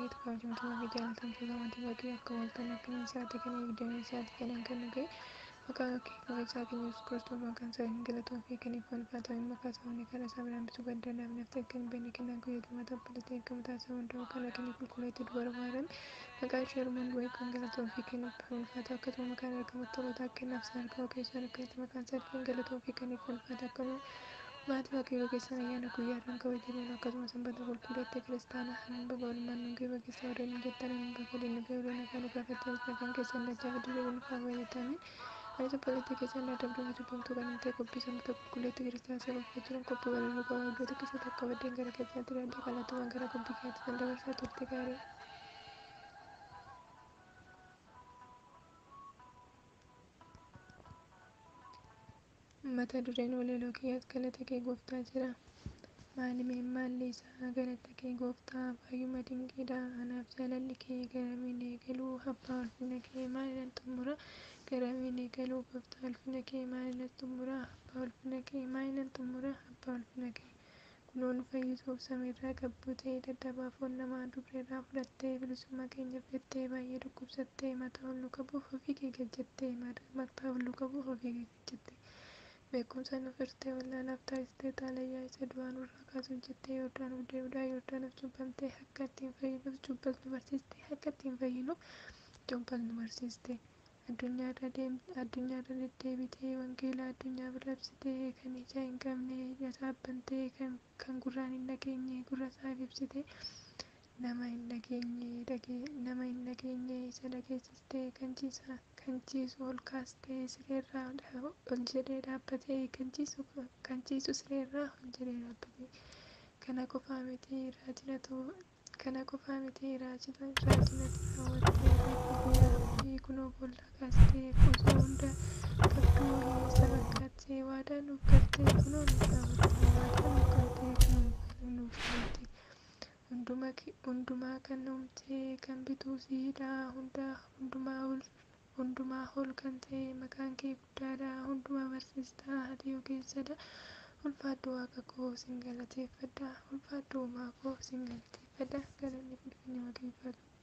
itu kabajamtoota fi jaalatamtoota maatii Waaqayyoo akka waltan akka isaatti kan eegdanii isaatti kan ga'e maqaan kee kabaja keenya Yesuus Kiristoos maqaan isaa hin galatamu fi kan ulfaatu maqaa isaa onni karaa isaa biraan bisu baddaadhaaf naftee kan bani kennaan guyyaa gamataa bal'atee akka mataa isaa hundaa kan akka qulqulleetti dubara maaran maqaan ishee armaan du'e kan galatamu fi kan ulfaatu akkasuma maqaan argamu toloota akka nafsa argamu keessaan akkatti maqaan isaa kan galatamu fi kan ulfaatu akkasuma maatii Waaqayyoo keessan ayyaana guyyaadhaan kabajamuun akkasuma sanbata qulqulleetti kiristaana hanga oolmaan nungee bakkeessa warreen jettan bakka dinagdee warreen afaan dhugaafatan kan keessan dachaa fidee ulfaa fayyadamin Anis politik keessan adabduu jibamtuu kan hin ta'e qophii sanbata qulqulleetti kiristaana isa qophii jiran qophii walirra qabaa iddoo tokkotti akka baddeen gara keessatti daandii qalatumaan gara qophii keetti kan dabarsaa turte gaarii. Mata dureen walaloo kiyyaas galata kee gooftaa jira. Maalli isaa galata kee gooftaa baay'uma dinqiidha. Anaaf jaalalli kee garamiin eegaluu abbaa ulfina kee maaliin xumura garamiin eegaluu gooftaa ulfina kee maaliin xumura abbaa ulfina kee maaliin xumura abbaa ulfina kee. Kunoo nu fayyisuuf samiirraa qabbutee dadhabaaf namaa dubreerraa fudhattee bilisummaa keenyaaf jettee baay'ee dhukkubsattee mataa ol nu qabuuf ofii kee gajjattee mataa ol nu qabuuf ofii kee gajjattee. Beekumsa nu firtee wallaanaaf taasistee xaalayyaa isa du'aa nurraa kaasuuf jettee Yordaanuuf deebiidhaa Yordaanuuf cubbamtee akka ittiin fayyinuuf cubbas nu barsiiste akka ittiin fayyinuuf cubbas nu barsiiste. Addunyaarra deddeebitee wangeela addunyaa bira ibsitee kan ija hin qabne ija isaa bantee kan gurraan hin dhageenye gurra isaaf ibsitee nama hin dhageenye isa dhageessistee kan ciisu ol kaastee sireerraa ol jedhee dhaabbatee kan ciisu sireerraa ol jedhee dhaabbatee kana qofaa miti raajina raawwattee reeffa guyyaa fi kunoo boolla kaastee osoo hunda qabduu hiyyeessa fakkaattee waadaa nuuf galtee kunoo nuuf raawwattee waadaa nuuf galtee kunoo nuuf raawwattee. Hundumaa kan uumtee kan bituu siidha hundumaa ol kan ta'e maqaan kee guddaadha hundumaa barsiistaa ati ogeessadha ulfaadhu waaqa koo sin galateeffadha ulfaadhu uumaa koo sin galateeffadha galanni ulfinni Waaqayyoof haa ta'u.